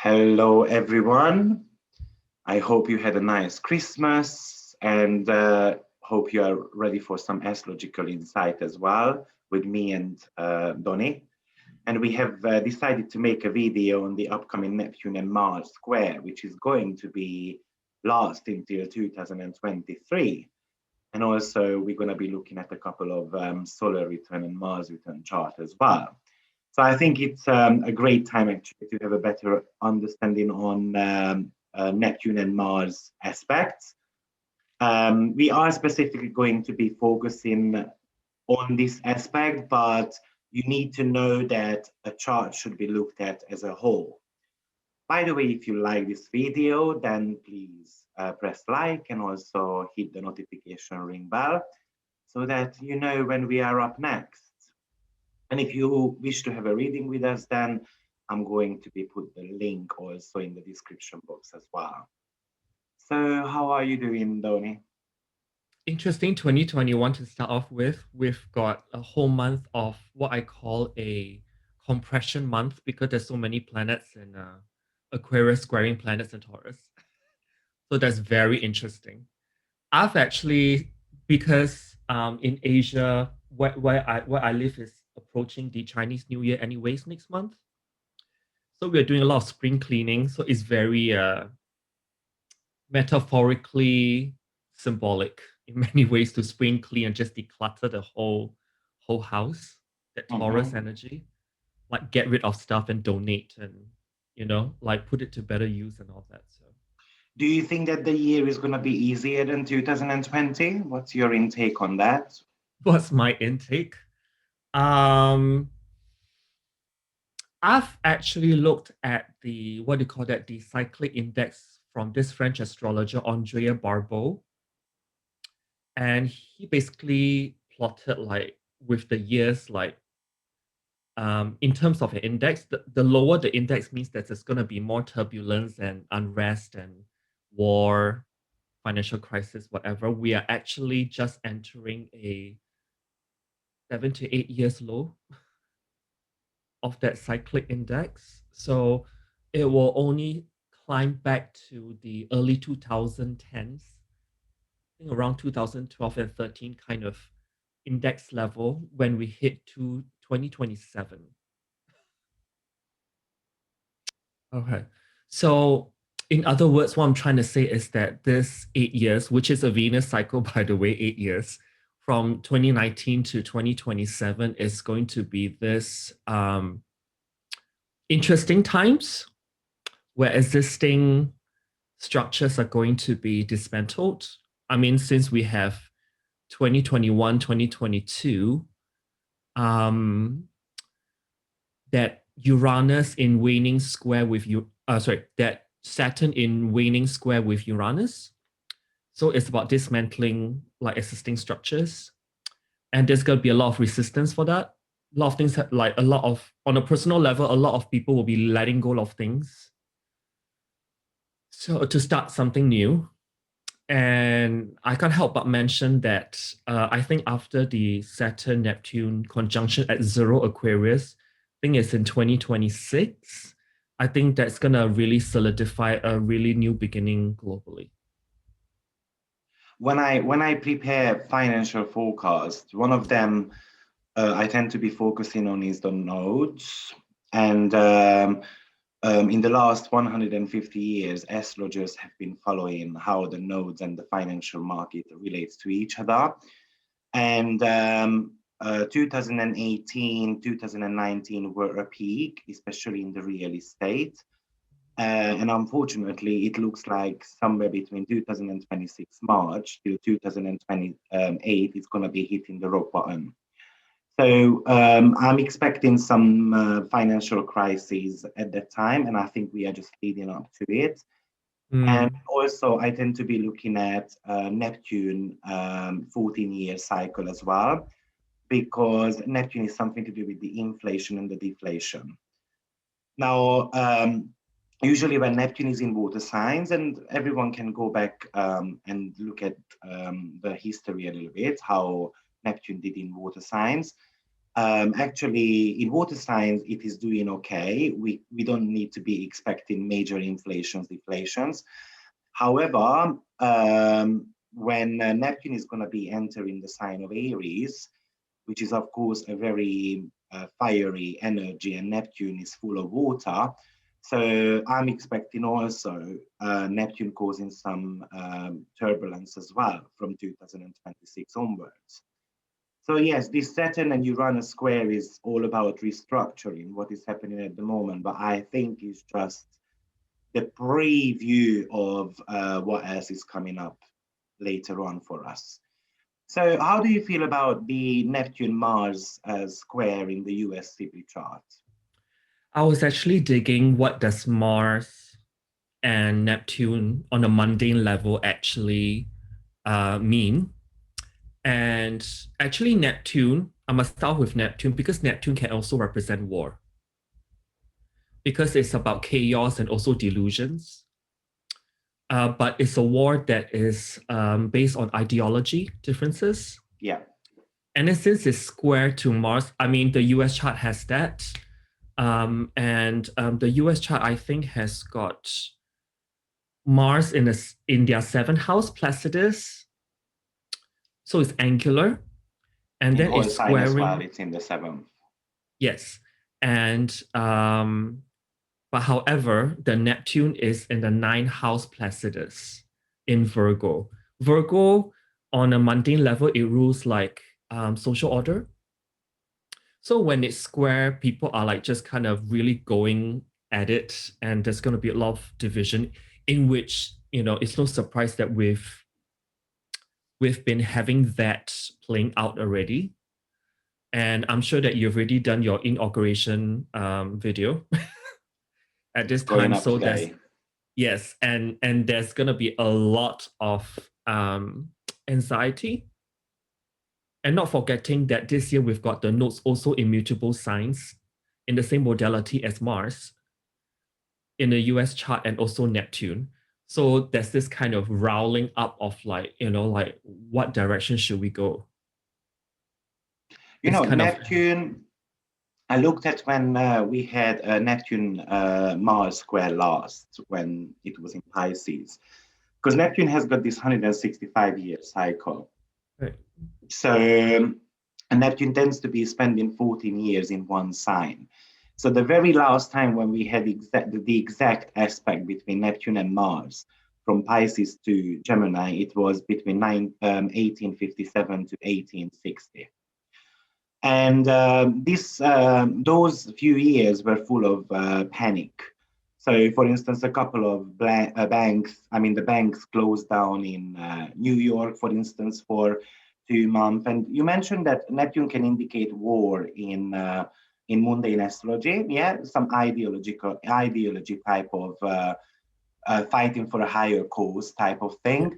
Hello, everyone. I hope you had a nice Christmas and hope you are ready for some astrological insight as well with me and Donny. And we have decided to make a video on the upcoming Neptune and Mars square, which is going to be last until 2023. And also, we're going to be looking at a couple of solar return and Mars return chart as well. So I think it's a great time actually to have a better understanding on Neptune and Mars aspects. We are specifically going to be focusing on this aspect, but you need to know that a chart should be looked at as a whole. By the way, if you like this video, then please press like and also hit the notification ring bell so that you know when we are up next. And if you wish to have a reading with us, then I'm going to be put the link also in the description box as well. So how are you doing, Donny? Interesting 2021 to start off with. We've got a whole month of what I call a compression month because there's so many planets in Aquarius squaring planets in Taurus. So that's very interesting. I've actually, because in Asia, where I live is approaching the Chinese New Year anyways next month. So we're doing a lot of spring cleaning. So it's very metaphorically symbolic in many ways to spring clean and just declutter the whole house, that Taurus energy, like get rid of stuff and donate and like put it to better use and all that. So Do you think that the year is going to be easier than 2020? What's your intake on that? what's my intake? I've actually looked at the what do you call that, the cyclic index from this French astrologer Andrea Barbeau, and he basically plotted like with the years, like in terms of an index, the lower the index means that there's going to be more turbulence and unrest and war, financial crisis, whatever. We are actually just entering a 7 to 8 years low of that cyclic index. So it will only climb back to the early 2010s, I think around 2012 and 13 kind of index level when we hit to 2027. Okay. So, in other words, what I'm trying to say is that this 8 years, which is a Venus cycle, by the way, 8 years from 2019 to 2027, is going to be this interesting times where existing structures are going to be dismantled. I mean, since we have 2021, 2022, that Uranus in waning square with you, that Saturn in waning square with Uranus. So it's about dismantling like existing structures. And there's going to be a lot of resistance for that. A lot of things, like a lot of, on a personal level, a lot of people will be letting go of things. So to start something new. And I can't help but mention that I think after the Saturn-Neptune conjunction at 0 Aquarius, I think it's in 2026, I think that's going to really solidify a really new beginning globally. When I prepare financial forecasts, one of them I tend to be focusing on is the nodes. And in the last 150 years, astrologers have been following how the nodes and the financial market relates to each other. And 2018, 2019 were a peak, especially in the real estate. And unfortunately, it looks like somewhere between 2026 March till 2028, it's going to be hitting the rock bottom. So I'm expecting some financial crises at that time, and I think we are just leading up to it. And also, I tend to be looking at Neptune 14-year cycle as well, because Neptune is something to do with the inflation and the deflation. Now, usually when Neptune is in water signs, and everyone can go back and look at the history a little bit, how Neptune did in water signs. Actually, in water signs, it is doing okay. We don't need to be expecting major inflations, deflations. However, when Neptune is going to be entering the sign of Aries, which is of course a very fiery energy, and Neptune is full of water. So I'm expecting also Neptune causing some turbulence as well from 2026 onwards. So yes, this Saturn and Uranus square is all about restructuring what is happening at the moment, but I think it's just the preview of what else is coming up later on for us. So how do you feel about the Neptune-Mars square in the US Sibley chart? I was actually digging what does Mars and Neptune on a mundane level actually mean. And actually Neptune, I must start with Neptune because Neptune can also represent war. Because it's about chaos and also delusions. But it's a war that is based on ideology differences. Yeah. And then since it's square to Mars, I mean, the US chart has that. And the US chart, I think, has got Mars in their seventh house, Placidus. So it's angular. And In then whole it's sign as well, squaring. it's in the 7th. Yes. And but however, the Neptune is in the ninth house Placidus in Virgo. Virgo, on a mundane level, it rules like social order. So when it's square, people are like just kind of really going at it, and there's going to be a lot of division in which, you know, it's no surprise that we've been having that playing out already. And I'm sure that you've already done your inauguration video at this It's going time. up So there's, today. yes, and there's gonna be a lot of anxiety. And not forgetting that this year we've got the nodes also immutable signs in the same modality as Mars in the US chart and also Neptune. So there's this kind of rounding up of like, you know, like what direction should we go? You It's know, kind of Neptune, I looked at when we had a Neptune Mars square last, when it was in Pisces, because Neptune has got this 165-year cycle. right. So Neptune tends to be spending 14 years in one sign. So the very last time when we had the exact aspect between Neptune and Mars from Pisces to Gemini, it was between 1857 to 1860. And those few years were full of panic. So, for instance, a couple of banks, I mean, the banks closed down in New York, for instance, for 2 months. And you mentioned that Neptune can indicate war in mundane astrology. Yeah, some ideology type of fighting for a higher cause type of thing.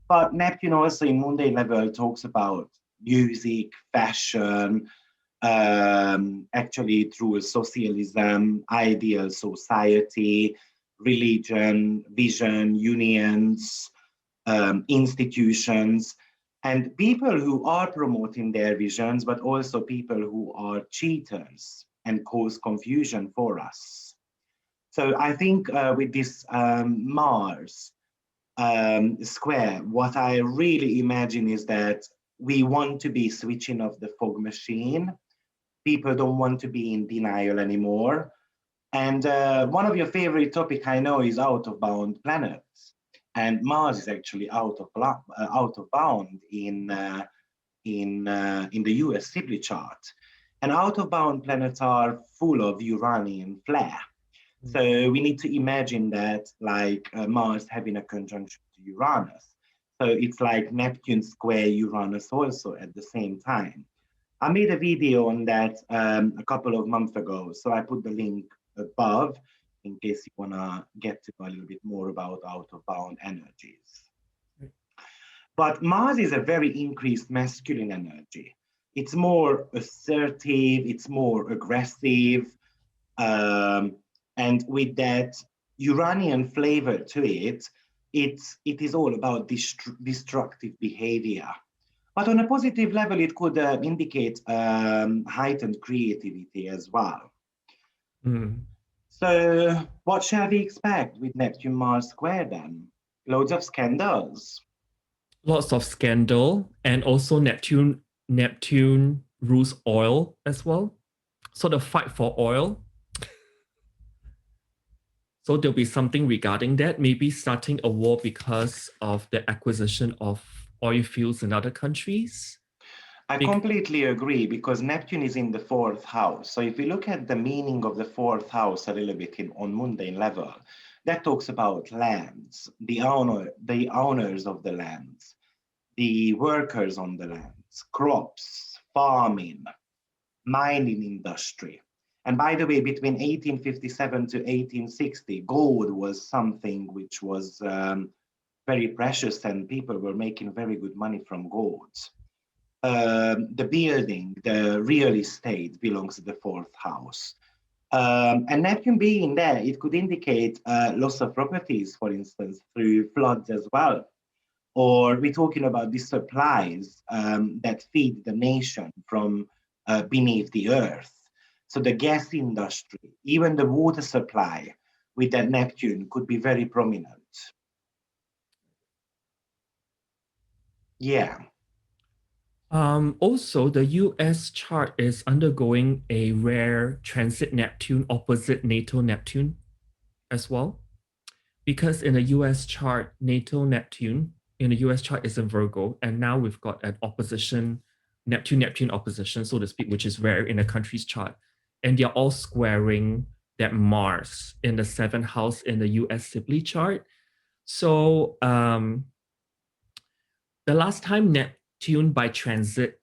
But Neptune also in mundane level talks about music, fashion, actually through socialism, ideal society, religion, vision, unions, institutions, and people who are promoting their visions, but also people who are cheaters and cause confusion for us. So I think with this Mars square, what I really imagine is that we want to be switching off the fog machine. People don't want to be in denial anymore. And one of your favorite topic I know is out of bound planets, and Mars is actually out of bound in the US Sibley chart. And out of bound planets are full of Uranian flare. So we need to imagine that like Mars having a conjunction to Uranus. So it's like Neptune square Uranus also at the same time. I made a video on that a couple of months ago. So I put the link above in case you want to get to know a little bit more about out of bound energies. But Mars is a very increased masculine energy. It's more assertive, it's more aggressive. And with that Uranian flavor to it, it is all about destructive behavior. But on a positive level, it could indicate heightened creativity as well. Mm. So what shall we expect with Neptune-Mars square then? Loads of scandals. Lots of scandal, and also Neptune rules oil as well. So the fight for oil. So there'll be something regarding that, maybe starting a war because of the acquisition of oil fields in other countries. I completely agree, because Neptune is in the fourth house. So if we look at the meaning of the fourth house a little bit on mundane level, that talks about lands, the owners of the lands, the workers on the lands, crops, farming, mining industry. And by the way, between 1857 to 1860, gold was something which was very precious, and people were making very good money from gold. The building, the real estate belongs to the fourth house. And Neptune being there, it could indicate loss of properties, for instance, through floods as well. Or we're talking about the supplies that feed the nation from beneath the earth. So the gas industry, even the water supply with that Neptune could be very prominent. Yeah. Also, the US chart is undergoing a rare transit Neptune opposite natal Neptune as well. Because in the US chart, natal Neptune in the US chart is in Virgo, and now we've got an opposition, Neptune opposition, so to speak, which is rare in a country's chart. And they're all squaring that Mars in the seventh house in the US Sibley chart. So the last time Neptune by transit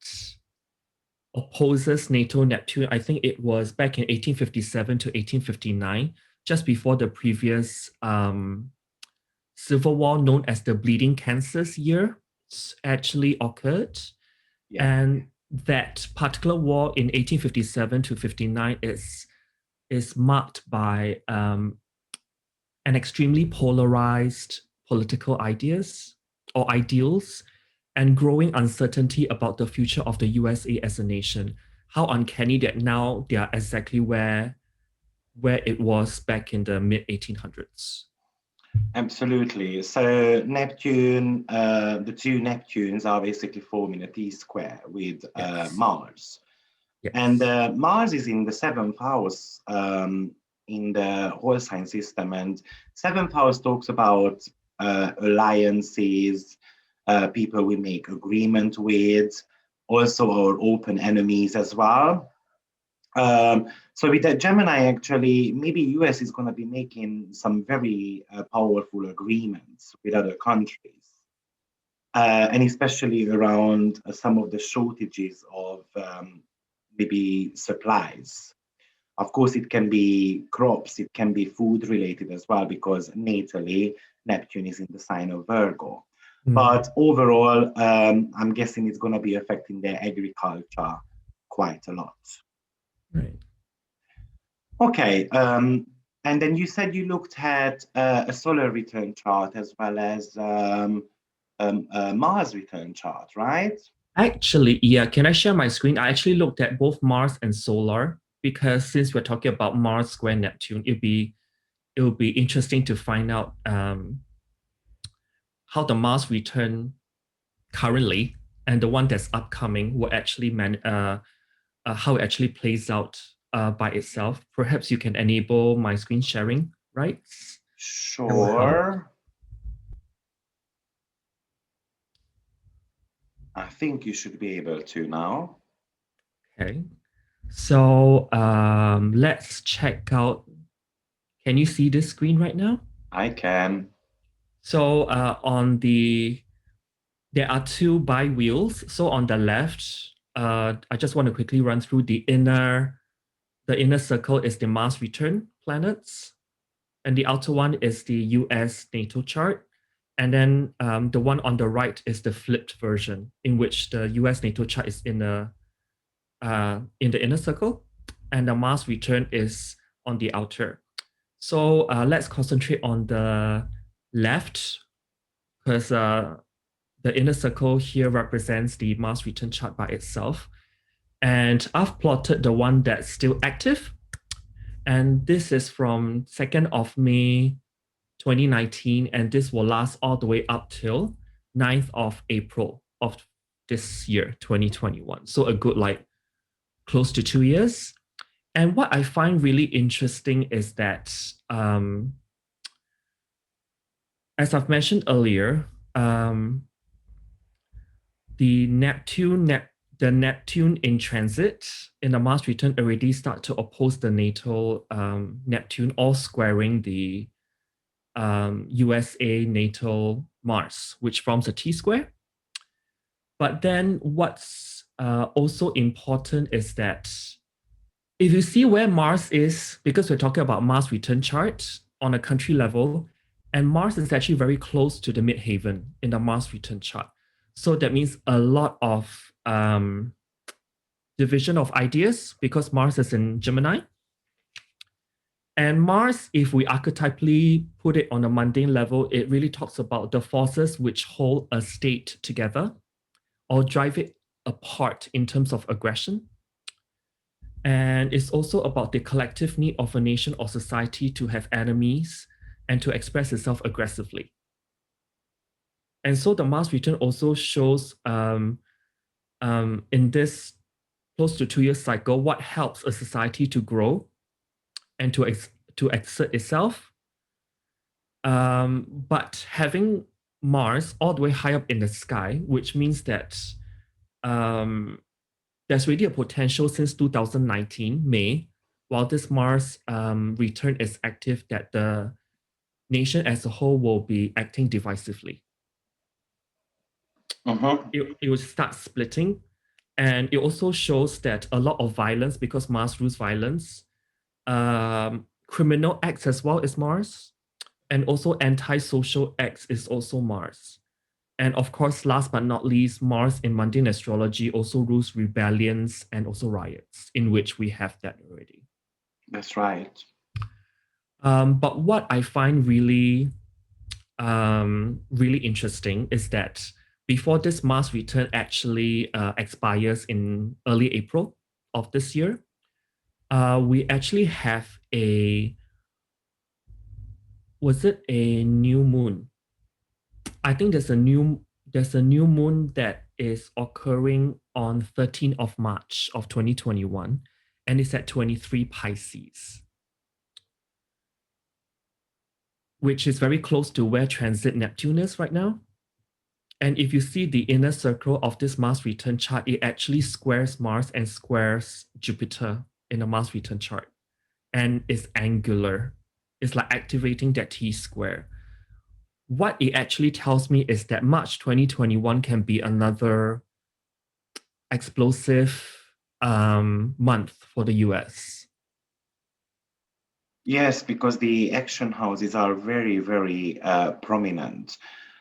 opposes natal Neptune, I think it was back in 1857 to 1859, just before the previous civil war known as the Bleeding Kansas year actually occurred. Yeah. And that particular war in 1857 to 59 is marked by an extremely polarized political ideas or ideals and growing uncertainty about the future of the USA as a nation. How uncanny that now they are exactly where it was back in the mid 1800s. Absolutely. So Neptune, the two Neptunes are basically forming a T-square with Yes. Mars. Yes. And Mars is in the seventh house in the whole sign system. And seventh house talks about alliances, people we make agreement with, also our open enemies as well. So with that Gemini, actually, maybe US is going to be making some very powerful agreements with other countries, and especially around some of the shortages of maybe supplies. Of course, it can be crops, it can be food related as well, because natally Neptune is in the sign of Virgo. But overall, I'm guessing it's going to be affecting their agriculture quite a lot. Right. Okay, and then you said you looked at a solar return chart as well as a Mars return chart, right? Actually, yeah, can I share my screen? I actually looked at both Mars and solar because since we're talking about Mars square Neptune, it will be interesting to find out how the Mars return currently and the one that's upcoming will actually how it actually plays out by itself. Perhaps you can enable my screen sharing, right? Sure. I think you should be able to now. Okay. So let's check out. Can you see this screen right now? I can. So there are two bi-wheels. So on the left, I just want to quickly run through the inner circle is the Mars return planets, and the outer one is the US natal chart. And then the one on the right is the flipped version, in which the US natal chart is in the inner circle, and the Mars return is on the outer. So let's concentrate on the left, because the inner circle here represents the Mars return chart by itself. And I've plotted the one that's still active. And this is from 2nd of May 2019, and this will last all the way up till 9th of April of this year, 2021. So a good like close to 2 years. And what I find really interesting is that, as I've mentioned earlier, the Neptune in transit in the Mars return already start to oppose the natal Neptune, all squaring the USA natal Mars, which forms a T-square. But then what's also important is that if you see where Mars is, because we're talking about Mars return chart on a country level, and Mars is actually very close to the midheaven in the Mars return chart. So that means a lot of division of ideas because Mars is in Gemini. And Mars, if we archetypally put it on a mundane level, it really talks about the forces which hold a state together or drive it apart in terms of aggression. And it's also about the collective need of a nation or society to have enemies and to express itself aggressively. And so the Mars return also shows in this close to 2 year cycle what helps a society to grow and to exert itself. But having Mars all the way high up in the sky, which means that there's really a potential since 2019, May, while this Mars return is active, that the nation as a whole will be acting divisively. It will start splitting. And it also shows that a lot of violence, because Mars rules violence, criminal acts as well is Mars, and also anti-social acts is also Mars. And of course, last but not least, Mars in mundane astrology also rules rebellions and also riots, in which we have that already. That's right. But what I find really, really interesting is that before this Mars return actually expires in early April of this year, we actually have was it a new moon? I think there's a new moon that is occurring on 13th of March of 2021, and it's at 23 Pisces, which is very close to where transit Neptune is right now. And if you see the inner circle of this Mars return chart, it actually squares Mars and squares Jupiter in the Mars return chart. And it's angular. It's like activating that T-square. What it actually tells me is that March 2021 can be another explosive month for the US. Yes, because the action houses are very, very prominent.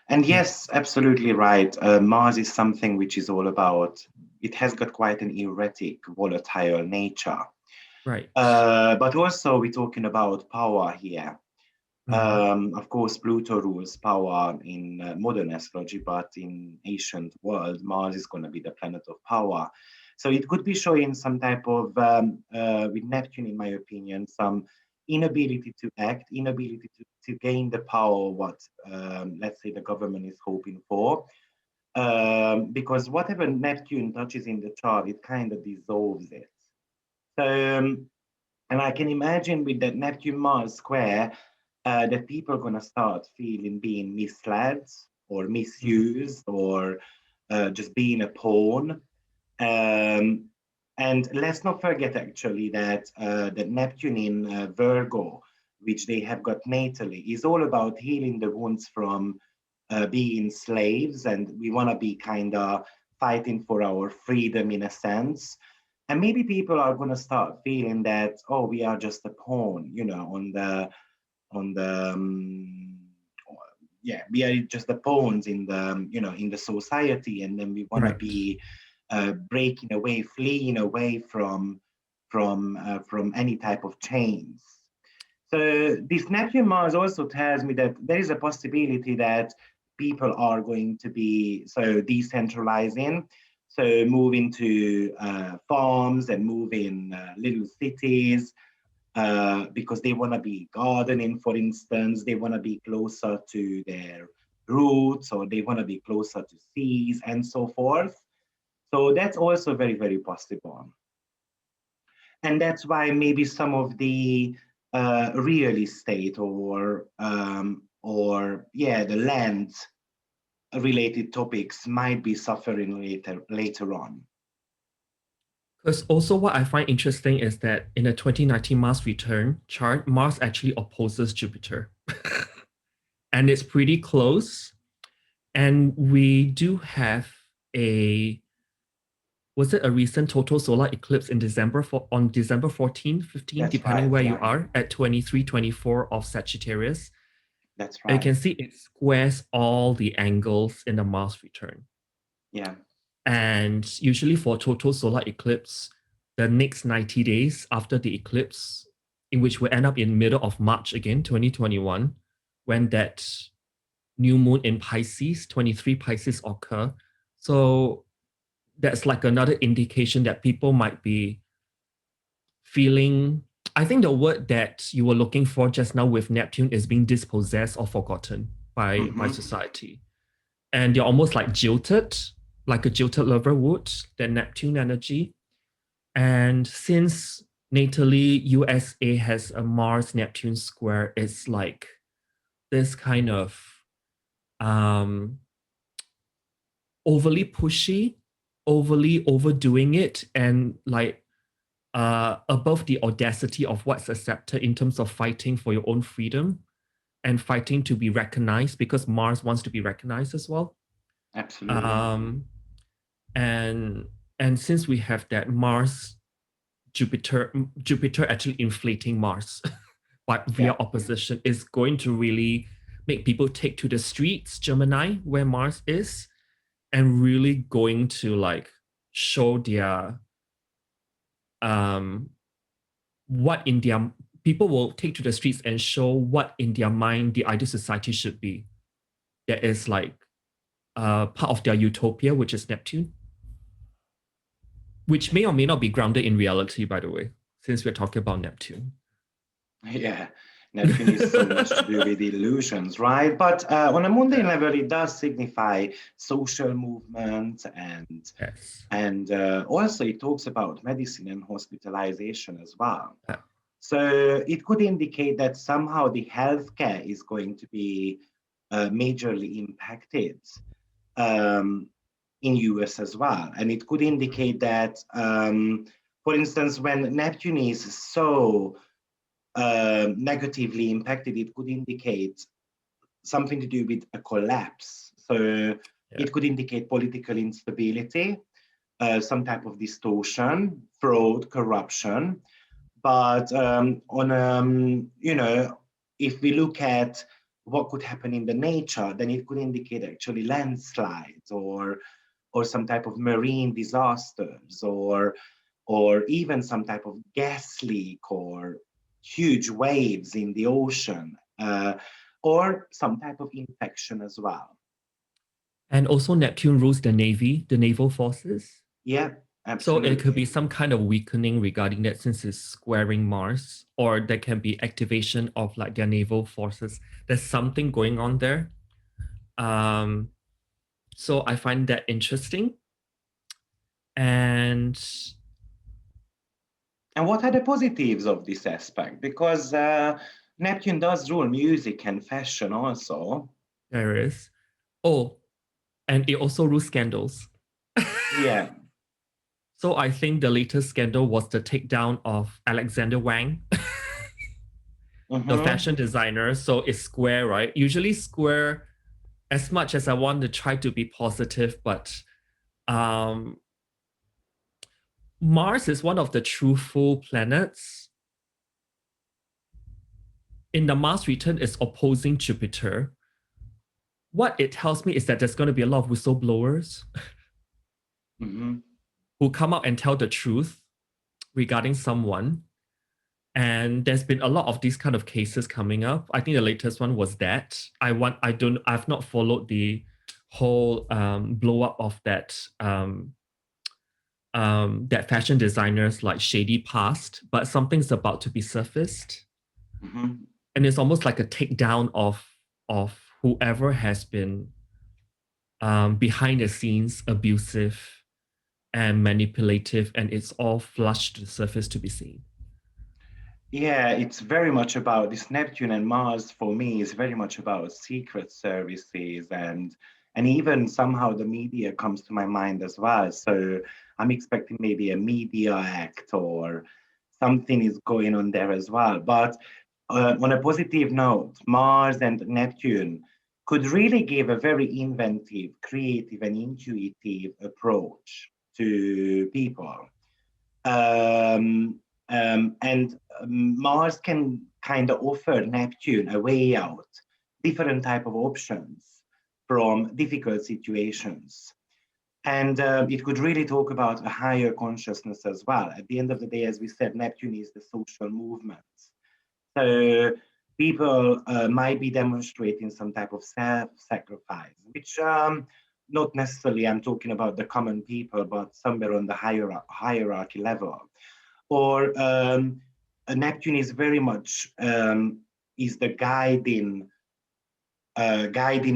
And yes, absolutely right. Mars is something which is all about, it has got quite an erratic, volatile nature. Right. But also we're talking about power here. Of course, Pluto rules power in modern astrology, but in ancient world, Mars is going to be the planet of power. So it could be showing some type of, with Neptune, in my opinion, some inability to act, inability to gain the power what, let's say, the government is hoping for. Because whatever Neptune touches in the chart, it kind of dissolves it. So, and I can imagine with that Neptune-Mars square, that people are going to start feeling being misled or misused or just being a pawn. And let's not forget actually that that Neptune in Virgo, which they have got natally, is all about healing the wounds from being slaves, and we want to be kind of fighting for our freedom in a sense. And maybe people are going to start feeling that, oh, we are just a pawn, you know, yeah, we are just the pawns in the, you know, in the society, and then we want to be breaking away, fleeing away from any type of chains. So this Neptune Mars also tells me that there is a possibility that people are going to be so decentralizing, so moving to farms and move in little cities, because they want to be gardening, for instance. They want to be closer to their roots, or they want to be closer to seas and so forth. So that's also very, very possible. And that's why maybe some of the real estate or yeah, the land related topics might be suffering later on. Because also what I find interesting is that in the 2019 Mars return chart, Mars actually opposes Jupiter. And it's pretty close. And we do have was it a recent total solar eclipse in December on December 14, 15, That's depending right, where yeah. you are, at 23, 24 of Sagittarius. That's And you right. can see it squares all the angles in the Mars return. Yeah. And usually for total solar eclipse, the next 90 days after the eclipse, in which we end up in middle of March again, 2021, when that new moon in Pisces, 23 Pisces occur. So that's like another indication that people might be feeling. I think the word that you were looking for just now with Neptune is being dispossessed or forgotten by society. And you're almost like jilted, like a jilted lover would, the Neptune energy. And since natally USA has a Mars Neptune square, it's like this kind of overly pushy, overly overdoing it, and like above the audacity of what's accepted in terms of fighting for your own freedom and fighting to be recognized, because Mars wants to be recognized as well. Absolutely. And since we have that Mars Jupiter actually inflating Mars but via opposition, is going to really make people take to the streets, Gemini, where Mars is, and really going to like show their what in their people will take to the streets and show what in their mind the ideal society should be. That is like part of their utopia, which is Neptune, which may or may not be grounded in reality, by the way, since we're talking about Neptune. Yeah, Neptune is so much to do with illusions, right? But on a mundane level, it does signify social movement, and also it talks about medicine and hospitalization as well. So it could indicate that somehow the healthcare is going to be majorly impacted in US as well. And it could indicate that, for instance, when Neptune is so negatively impacted, it could indicate something to do with a collapse. So it could indicate political instability, some type of distortion, fraud, corruption. But you know, if we look at what could happen in the nature, then it could indicate actually landslides or some type of marine disasters, or even some type of gas leak or huge waves in the ocean, or some type of infection as well. And also Neptune rules the Navy, the naval forces. Yeah, absolutely. So it could be some kind of weakening regarding that, since it's squaring Mars, or there can be activation of like their naval forces. There's something going on there. So I find that interesting. And what are the positives of this aspect? Because Neptune does rule music and fashion also. There is. Oh, and it also rules scandals. Yeah. So I think the latest scandal was the takedown of Alexander Wang, the fashion designer. So it's square, right? Usually square, as much as I want to try to be positive, but Mars is one of the truthful planets. In the Mars return, is opposing Jupiter. What it tells me is that there's going to be a lot of whistleblowers who come out and tell the truth regarding someone. And there's been a lot of these kind of cases coming up. I think the latest one was that. I've not followed the whole blow up of that fashion designers like shady past, but something's about to be surfaced. Mm-hmm. And it's almost like a takedown of whoever has been behind the scenes abusive and manipulative, and it's all flushed to the surface to be seen. Yeah, it's very much about this Neptune and Mars for me is very much about secret services and even somehow the media comes to my mind as well. So I'm expecting maybe a media act or something is going on there as well. But on a positive note, Mars and Neptune could really give a very inventive, creative, and intuitive approach to people. Um, Mars can kind of offer Neptune a way out, different type of options from difficult situations. And it could really talk about a higher consciousness as well. At the end of the day, as we said, Neptune is the social movement. So people might be demonstrating some type of self-sacrifice, which not necessarily I'm talking about the common people, but somewhere on the hierarchy level. Or Neptune is very much is the guiding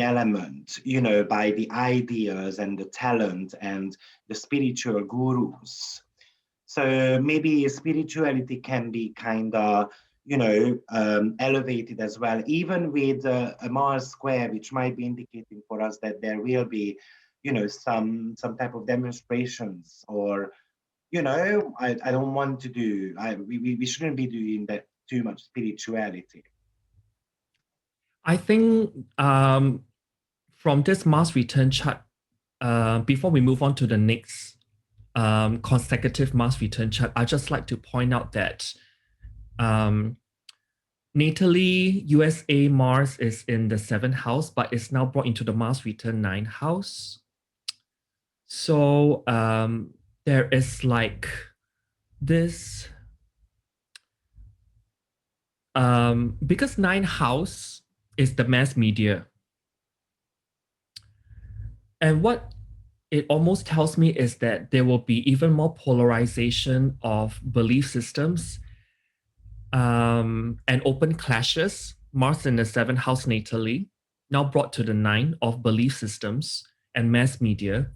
element, you know, by the ideas and the talent and the spiritual gurus. So maybe spirituality can be kind of, you know, elevated as well, even with a Mars square, which might be indicating for us that there will be, you know, some type of demonstrations or, you know, I don't want to do, we shouldn't be doing that too much spirituality. I think from this Mars return chart, before we move on to the next consecutive Mars return chart, I just like to point out that natally, USA Mars is in the 7th house, but it's now brought into the Mars return 9th house. So there is like this, because 9th house is the mass media. And what it almost tells me is that there will be even more polarization of belief systems and open clashes. Mars in the 7th house natally, now brought to the 9th of belief systems and mass media.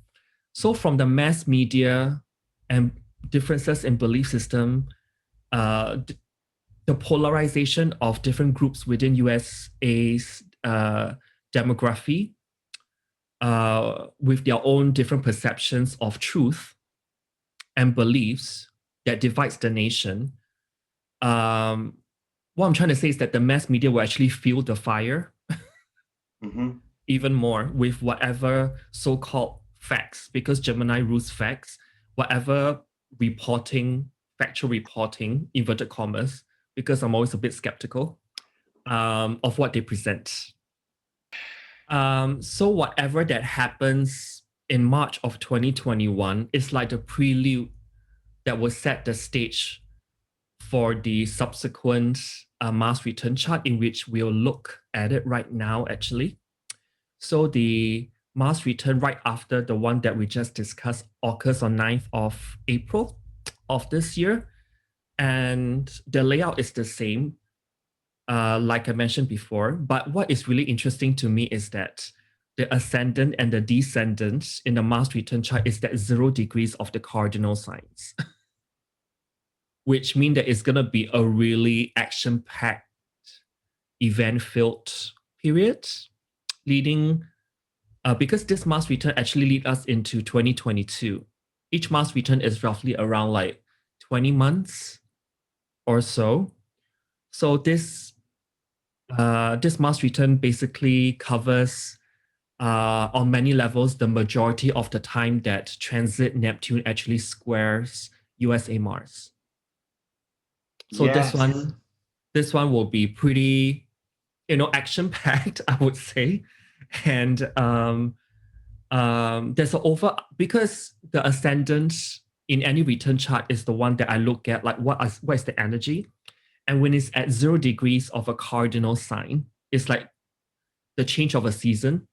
So from the mass media and differences in belief system, the polarization of different groups within USA's demography with their own different perceptions of truth and beliefs that divides the nation. What I'm trying to say is that the mass media will actually fuel the fire Mm-hmm. even more with whatever so-called facts, because Gemini rules facts, whatever reporting, factual reporting, inverted commas, because I'm always a bit skeptical of what they present. So whatever that happens in March of 2021 is like the prelude that will set the stage for the subsequent Mars return chart, in which we'll look at it right now, actually. So the Mars return right after the one that we just discussed occurs on 9th of April of this year. And the layout is the same, like I mentioned before. But what is really interesting to me is that the ascendant and the descendant in the Mars return chart is that 0 degrees of the cardinal signs, which means that it's going to be a really action-packed, event-filled period leading, because this Mars return actually lead us into 2022. Each Mars return is roughly around like 20 months or so. So this Mars return basically covers on many levels the majority of the time that transit Neptune actually squares USA Mars. So Yes. this one will be pretty, action packed, I would say, and there's an because the ascendant in any return chart is the one that I look at, like what is the energy, And when it's at 0 degrees of a cardinal sign, it's like the change of a season.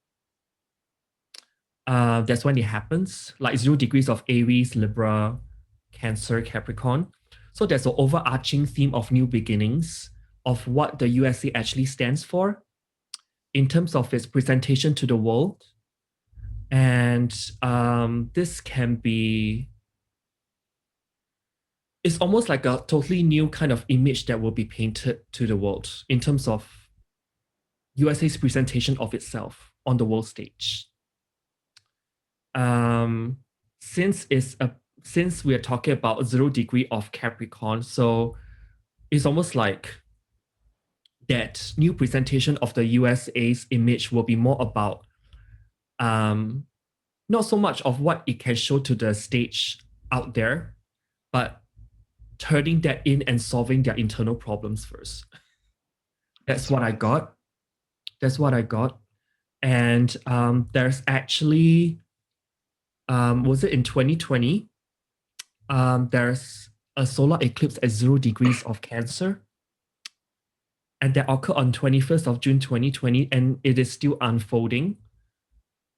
That's when it happens, like 0 degrees of Aries, Libra, Cancer, Capricorn. So there's an overarching theme of new beginnings, of what the USA actually stands for in terms of its presentation to the world. And this can be, it's almost like a totally new kind of image that will be painted to the world in terms of USA's presentation of itself on the world stage. Since we are talking about 0 degree of Capricorn, so it's almost like that new presentation of the USA's image will be more about not so much of what it can show to the stage out there, but turning that in and solving their internal problems first. That's what I got. That's what I got. And there's actually, was it in 2020? There's a solar eclipse at 0 degrees of Cancer. And that occurred on 21st of June 2020, and it is still unfolding.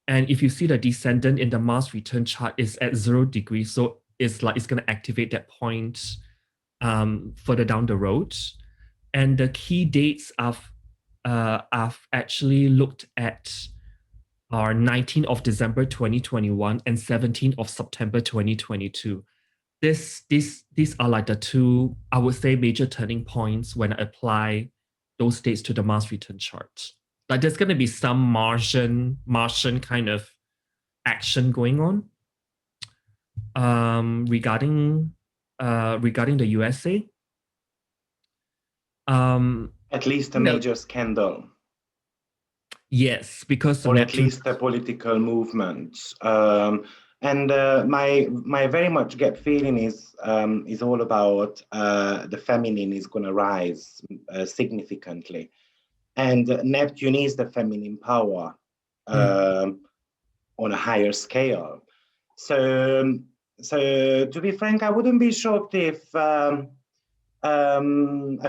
And if you see the descendant in the Mars return chart is at 0 degrees, so it's like it's going to activate that point further down the road. And the key dates I've actually looked at are 19th of December 2021 and 17th of September 2022. These are like the two, I would say, major turning points when I apply those dates to the Mars return chart. Like there's going to be some Martian kind of action going on regarding the USA. At least a major scandal. Yes, because or at least a political movement. And my very much gut feeling is all about the feminine is going to rise significantly, and Neptune is the feminine power on a higher scale. So to be frank, I wouldn't be shocked if a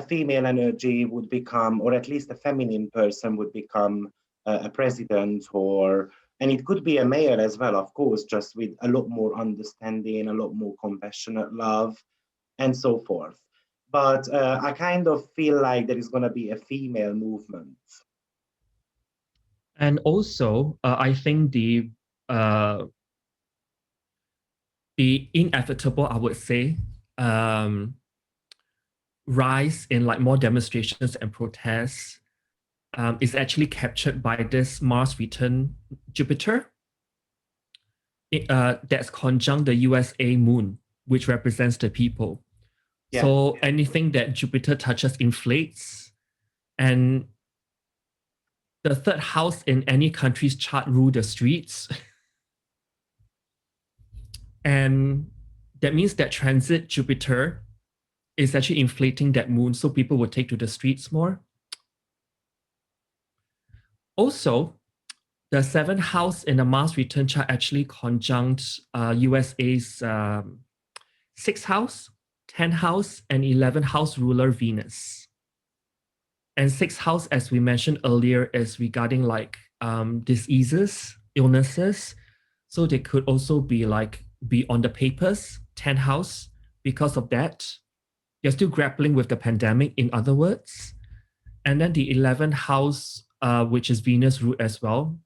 female energy would become, or at least a feminine person would become a president, and it could be a mayor as well, of course, just with a lot more understanding, a lot more compassionate love, and so forth. But I kind of feel like there is going to be a female movement. And also, I think the inevitable, I would say, rise in like more demonstrations and protests is actually captured by this Mars return Jupiter that's conjunct the USA moon, which represents the people. Yeah. So anything that Jupiter touches inflates, and the third house in any country's chart rule the streets. And that means that transit Jupiter is actually inflating that moon, so people will take to the streets more. Also, the 7th house in the Mars return chart actually conjunct USA's 6th house, 10th house, and 11th house ruler Venus. And 6th house, as we mentioned earlier, is regarding like diseases, illnesses. So they could also be on the papers, 10th house, because of that. You're still grappling with the pandemic, in other words. And then the 11th house, which is Venus root as well,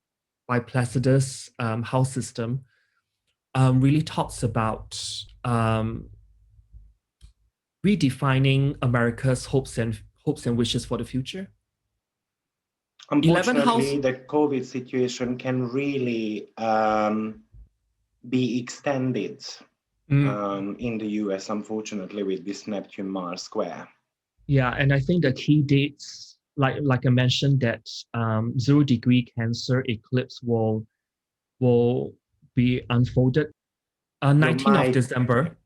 by Placidus house system, really talks about redefining America's hopes and wishes for the future. Unfortunately, the COVID situation can really be extended in the US, unfortunately, with this Neptune-Mars square. Yeah, and I think the key dates, like I mentioned, that 0 degree Cancer eclipse will be unfolded 19th of December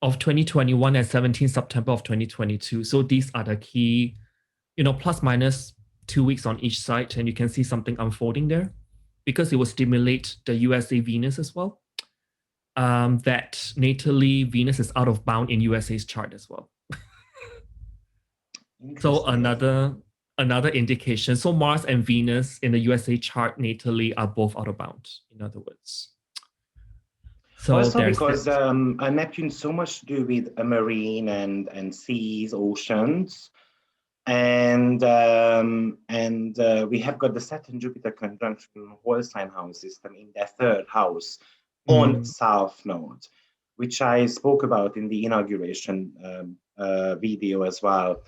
of 2021 and 17th September of 2022. So these are the key, plus minus 2 weeks on each side, and you can see something unfolding there, because it will stimulate the USA Venus as well. That natally Venus is out of bound in USA's chart as well. So Interesting. another indication. So Mars and Venus in the USA chart natally are both out of bounds, in other words. So Also there's because that. Neptune so much to do with marine and seas, oceans, and we have got the Saturn Jupiter conjunction whole sign house system in their third house on Mm, South Node, which I spoke about in the inauguration video as well,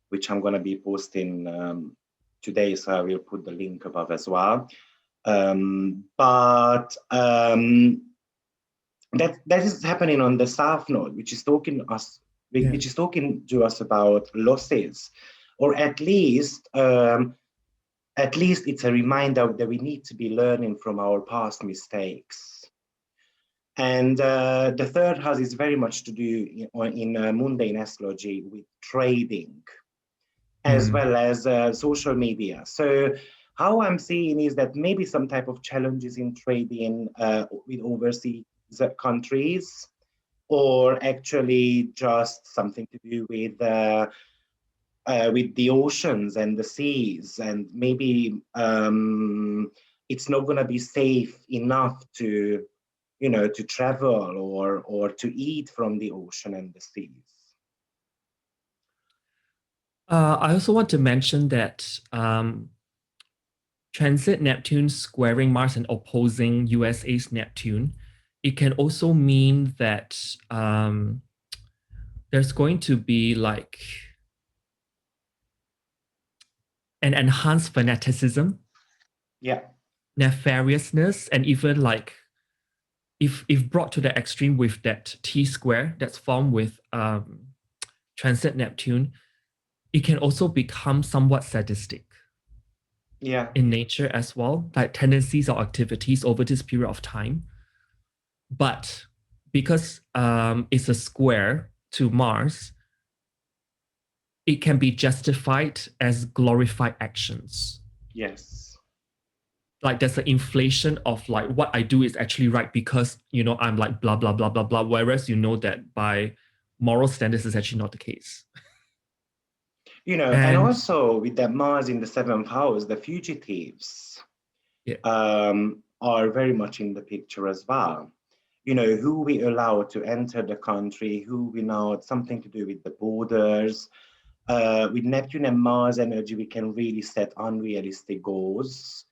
which I'm going to be posting today, so I will put the link above as well. But that is happening on the South Node, which is talking us, yeah. which is talking to us about losses, or at least it's a reminder that we need to be learning from our past mistakes. And the third house is very much to do in mundane astrology with trading, as Mm. well as social media. So how I'm seeing is that maybe some type of challenges in trading with overseas countries, or actually just something to do with the oceans and the seas, and maybe it's not going to be safe enough to, to travel or to eat from the ocean and the seas. I also want to mention that transit Neptune squaring Mars and opposing USA's Neptune, it can also mean that there's going to be like an enhanced fanaticism, Yeah. nefariousness, and even like if brought to the extreme with that T square that's formed with transit Neptune, it can also become somewhat sadistic Yeah. in nature as well, like tendencies or activities over this period of time. But because it's a square to Mars, it can be justified as glorified actions. Yes. Like there's an inflation of like what I do is actually right because I'm like blah blah blah blah blah. Whereas that by moral standards is actually not the case. And And also with that Mars in the seventh house, the fugitives yeah, are very much in the picture as well. Who we allow to enter the country, who we know, it's something to do with the borders. With Neptune and Mars energy, we can really set unrealistic goals,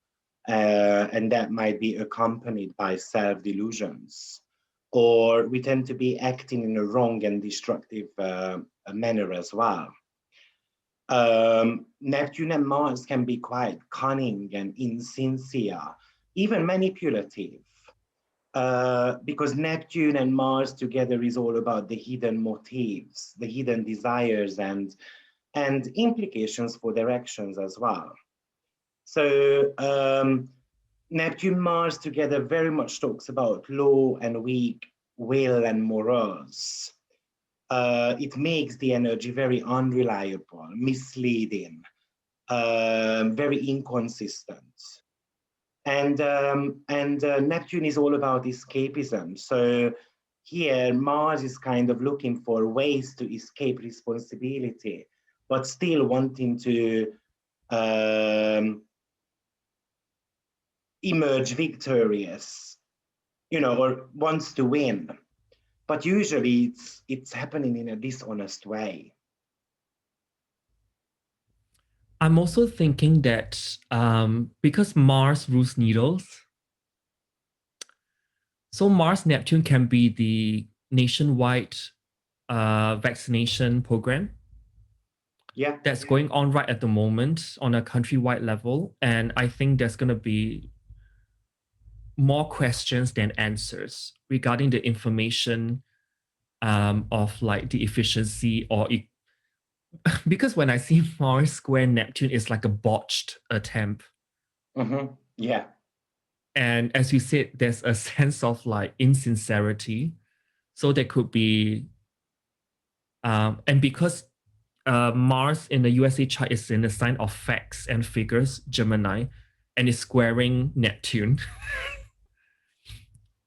and that might be accompanied by self-delusions. Or we tend to be acting in a wrong and destructive manner as well. Neptune and Mars can be quite cunning and insincere, even manipulative, because Neptune and Mars together is all about the hidden motives, the hidden desires, and implications for their actions as well. So Neptune Mars together very much talks about low and weak will and morals. It makes the energy very unreliable, misleading, very inconsistent. And Neptune is all about escapism. So here Mars is kind of looking for ways to escape responsibility, but still wanting to um, emerge victorious, or wants to win. But usually it's happening in a dishonest way. I'm also thinking that because Mars rules needles, so Mars Neptune can be the nationwide vaccination program Yeah. that's going on right at the moment on a countrywide level. And I think there's going to be more questions than answers regarding the information of like the efficiency because when I see Mars square Neptune, it's like a botched attempt. Yeah. And as you said, there's a sense of like insincerity. So there could be, and because Mars in the USA chart is in the sign of facts and figures, Gemini, and is squaring Neptune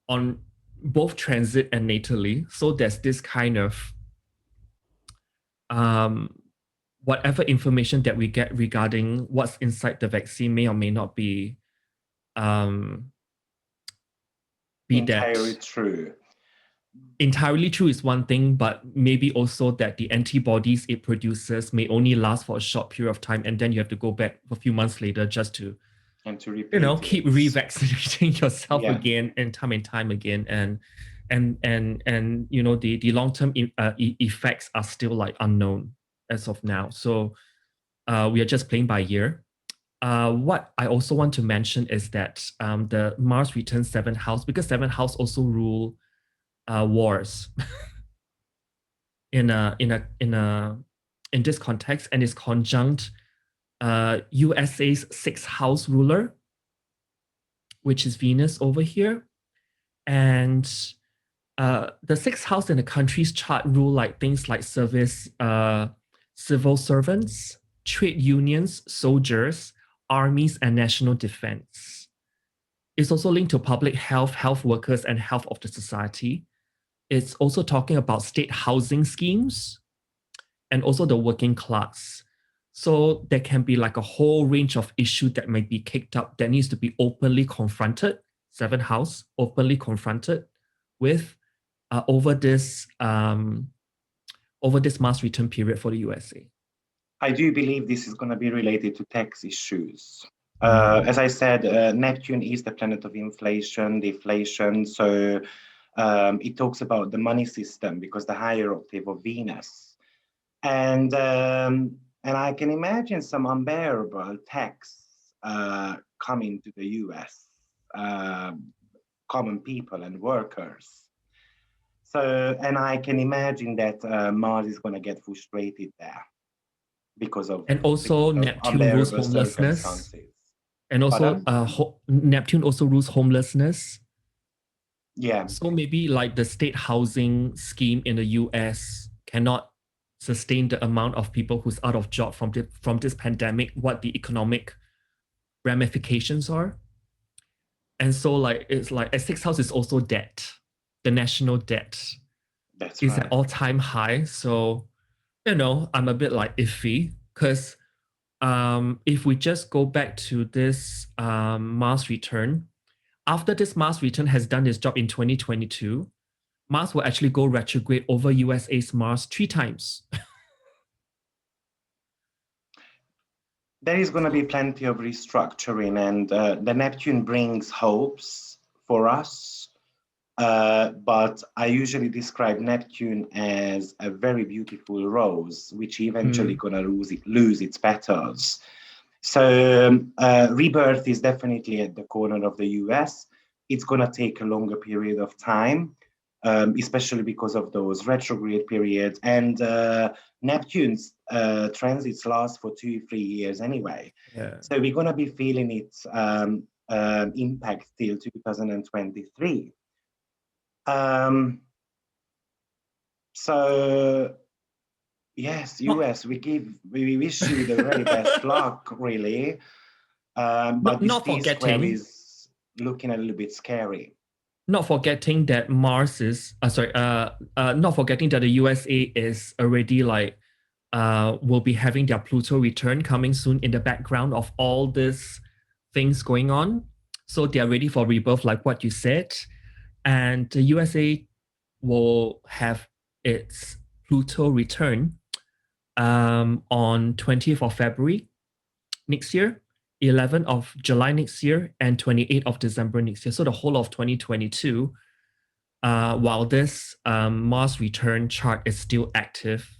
on both transit and natally. So there's this kind of um, whatever information that we get regarding what's inside the vaccine may or may not be entirely true. Entirely true is one thing, but maybe also that the antibodies it produces may only last for a short period of time, and then you have to go back a few months later just to repeat keep revaccinating yourself again and time again, and the long-term effects are still like unknown as of now. So we are just playing by ear. What I also want to mention is that the Mars returns 7th house, because 7th house also rule wars in this context, and is conjunct USA's 6th house ruler, which is Venus over here. And the 6th house in the country's chart rule like things like service, civil servants, trade unions, soldiers, armies, and national defense. It's also linked to public health, health workers, and health of the society. It's also talking about state housing schemes and also the working class. So there can be like a whole range of issues that might be kicked up that needs to be openly confronted, 7th house, openly confronted with over this Mars return period for the USA. I do believe this is going to be related to tax issues. As I said, Neptune is the planet of inflation, deflation. So it talks about the money system, because the higher octave of Venus. And I can imagine some unbearable tax coming to the US, common people and workers. So, and I can imagine that Mars is going to get frustrated there because of, and also Neptune rules homelessness, and also Neptune also rules homelessness. Yeah. So maybe like the state housing scheme in the US cannot sustain the amount of people who's out of job from this pandemic, what the economic ramifications are. And so like it's like a 6th house is also debt. The national debt is at all-time high. So, I'm a bit like iffy, because if we just go back to this Mars return, after this Mars return has done its job in 2022, Mars will actually go retrograde over USA's Mars 3 times. There is going to be plenty of restructuring, and the Neptune brings hopes for us. But I usually describe Neptune as a very beautiful rose, which eventually going to lose its petals. So rebirth is definitely at the corner of the US. It's going to take a longer period of time, especially because of those retrograde periods. And Neptune's transits last for 2-3 years anyway. Yeah. So we're going to be feeling its impact till 2023. So yes, US, we wish you the very best luck, really. But this T-square is looking a little bit scary. Not forgetting that Mars is not forgetting that the USA is already like will be having their Pluto return coming soon in the background of all these things going on. So they are ready for rebirth, like what you said. And the USA will have its Pluto return on 20th of February next year, 11th of July next year, and 28th of December next year. So the whole of 2022, while this Mars return chart is still active,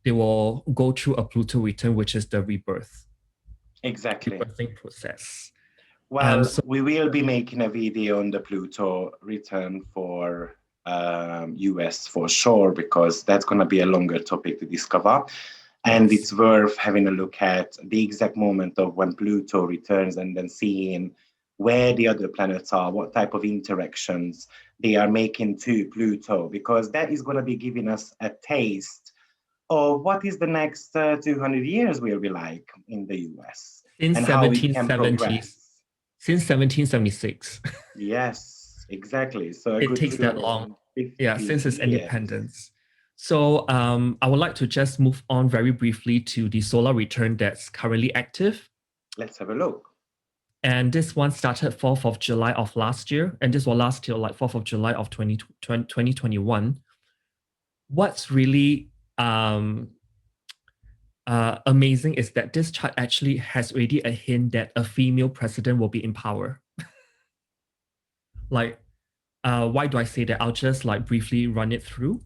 they will go through a Pluto return, which is the rebirth. Exactly. Rebirthing process. Well, we will be making a video on the Pluto return for US for sure, because that's going to be a longer topic to discover. And it's worth having a look at the exact moment of when Pluto returns, and then seeing where the other planets are, what type of interactions they are making to Pluto, because that is going to be giving us a taste of what is the next 200 years will be like in the US. Since and how we can progress. Since 1776. Yes, exactly. So it takes that long. Yeah, since its independence. So I would like to just move on very briefly to the solar return that's currently active. Let's have a look. And this one started 4th of July of last year, and this will last till like 4th of July of 2021. What's really amazing is that this chart actually has already a hint that a female president will be in power. Like, why do I say that? I'll just like briefly run it through.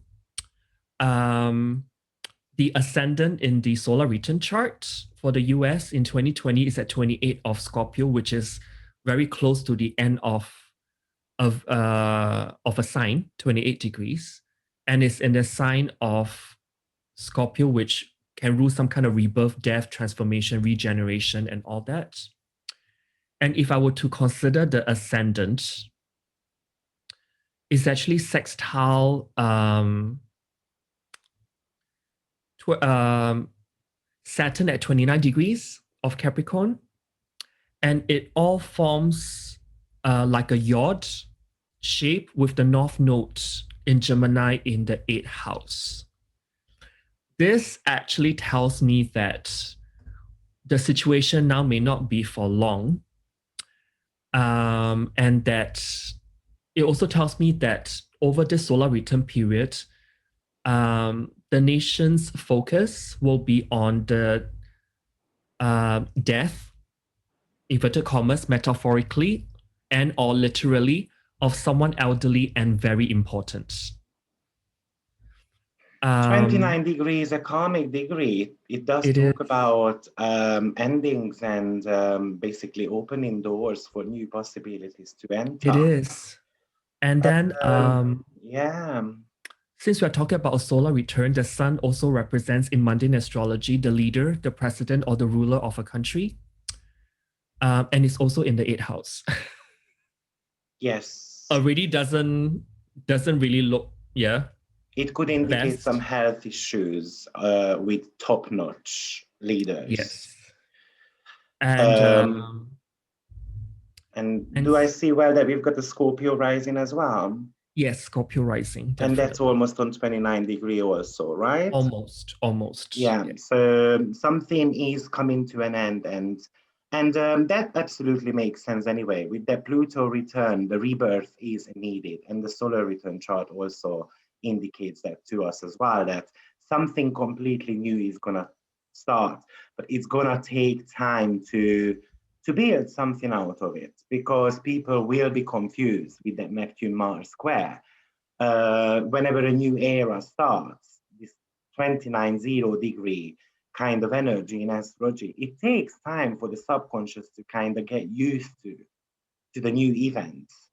The ascendant in the solar return chart for the US in 2020 is at 28 of Scorpio, which is very close to the end of a sign, 28 degrees, and it's in the sign of Scorpio, which can rule some kind of rebirth, death, transformation, regeneration, and all that. And if I were to consider the ascendant, it's actually sextile Saturn at 29 degrees of Capricorn, and it all forms like a yod shape with the North Node in Gemini in the 8th house. This actually tells me that the situation now may not be for long, and that it also tells me that over this solar return period, the nation's focus will be on the death, inverted commas, metaphorically and or literally, of someone elderly and very important. 29 degrees, a karmic degree. It does talk about endings and basically opening doors for new possibilities to enter. It is. And then, yeah. Since we're talking about a solar return, the sun also represents in mundane astrology the leader, the president, or the ruler of a country. And it's also in the 8th house. Yes. Already doesn't really look, yeah. It could indicate some health issues with top-notch leaders. Yes. And do I see well that we've got the Scorpio rising as well? Yes, Scorpio rising. Definitely. And that's almost on 29 degree also, right? Almost. Yeah. So something is coming to an end, and that absolutely makes sense anyway. With the Pluto return, the rebirth is needed, and the solar return chart also indicates that to us as well, that something completely new is gonna start, but it's gonna take time to build something out of it, because people will be confused with that Neptune-Mars square. Whenever a new era starts, this 29-0 degree kind of energy in astrology, it takes time for the subconscious to kind of get used to the new events.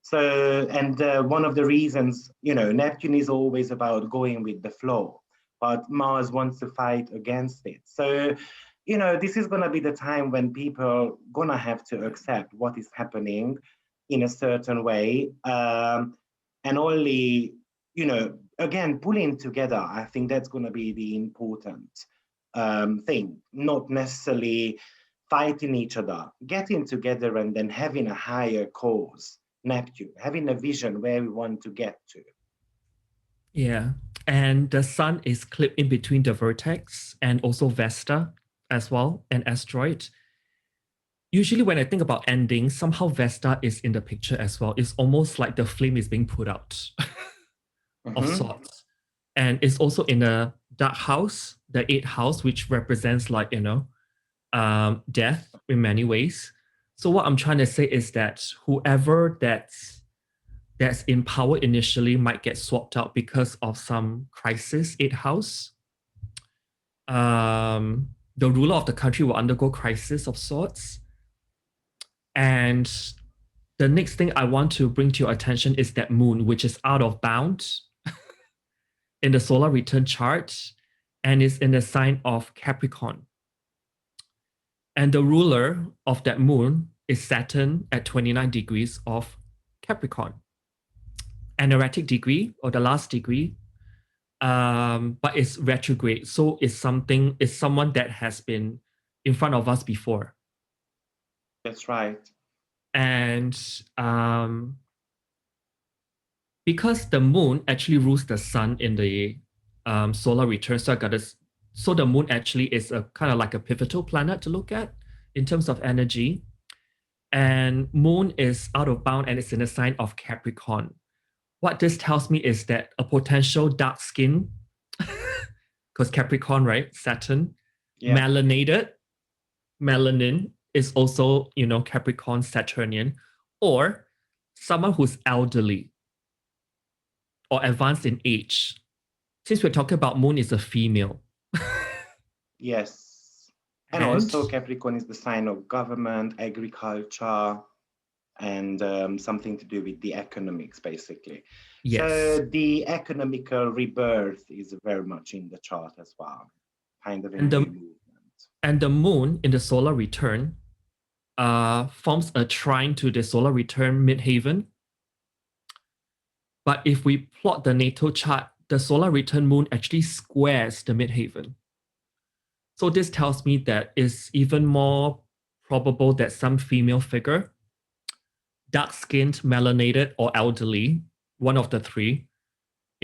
So, and one of the reasons, Neptune is always about going with the flow, but Mars wants to fight against it. So, this is going to be the time when people going to have to accept what is happening in a certain way. And only, again, pulling together, I think that's going to be the important thing, not necessarily fighting each other, getting together and then having a higher cause, Neptune, having a vision where we want to get to. Yeah, and the sun is clipped in between the vertex and also Vesta as well, an asteroid. Usually when I think about endings, somehow Vesta is in the picture as well. It's almost like the flame is being put out of sorts. And it's also in a dark house, the 8th house, which represents like, death in many ways. So what I'm trying to say is that whoever that's in power initially might get swapped out because of some crisis, 8th house. The ruler of the country will undergo crisis of sorts. And the next thing I want to bring to your attention is that moon, which is out of bounds in the solar return chart and is in the sign of Capricorn. And the ruler of that moon is Saturn at 29 degrees of Capricorn. An erratic degree, or the last degree, but it's retrograde. So it's someone that has been in front of us before. That's right. And because the moon actually rules the sun in the solar return. So so the moon actually is a kind of like a pivotal planet to look at in terms of energy. And moon is out of bound and it's in a sign of Capricorn. What this tells me is that a potential dark skin, because Capricorn, right? Saturn, Yeah. melanated, melanin is also, Capricorn, Saturnian, or someone who's elderly or advanced in age. Since we're talking about moon is a female. Yes. And And also Capricorn is the sign of government, agriculture, and something to do with the economics, basically. yes. So the economical rebirth is very much in the chart as well, kind of a And new the, movement. and the moon in the solar return forms a trine to the solar return midheaven. But if we plot the natal chart, the solar return moon actually squares the midheaven. So this tells me that it's even more probable that some female figure, dark-skinned, melanated, or elderly, one of the three,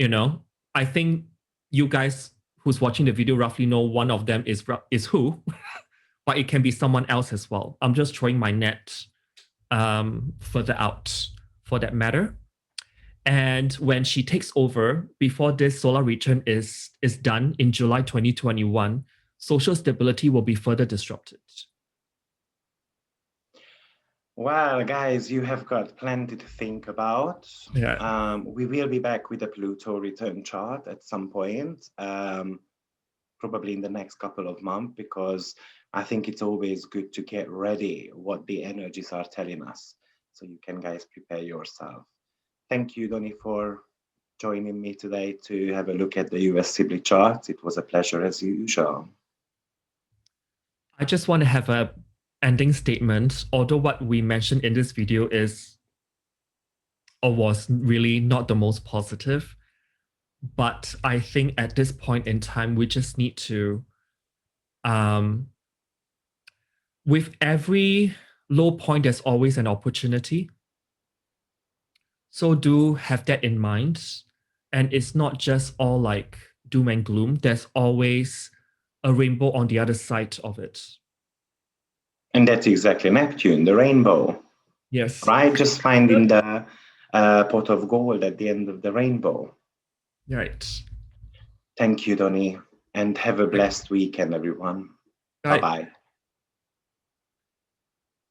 I think you guys who's watching the video roughly know one of them is who, but it can be someone else as well. I'm just throwing my net further out for that matter. And when she takes over, before this solar return is done in July 2021, social stability will be further disrupted. Well, guys, you have got plenty to think about. Yeah. We will be back with a Pluto return chart at some point, probably in the next couple of months, because I think it's always good to get ready what the energies are telling us, so you can guys prepare yourself. Thank you, Donny, for joining me today to have a look at the US Sibley charts. It was a pleasure as usual. I just want to have a ending statement, although what we mentioned in this video is or was really not the most positive. But I think at this point in time, we just need to, with every low point, there's always an opportunity. So do have that in mind. And it's not just all like doom and gloom. There's always a rainbow on the other side of it. And that's exactly Neptune, the rainbow. Yes. Right? Just finding the pot of gold at the end of the rainbow. Right. Thank you, Donny, and have a blessed weekend, everyone. Right. Bye-bye.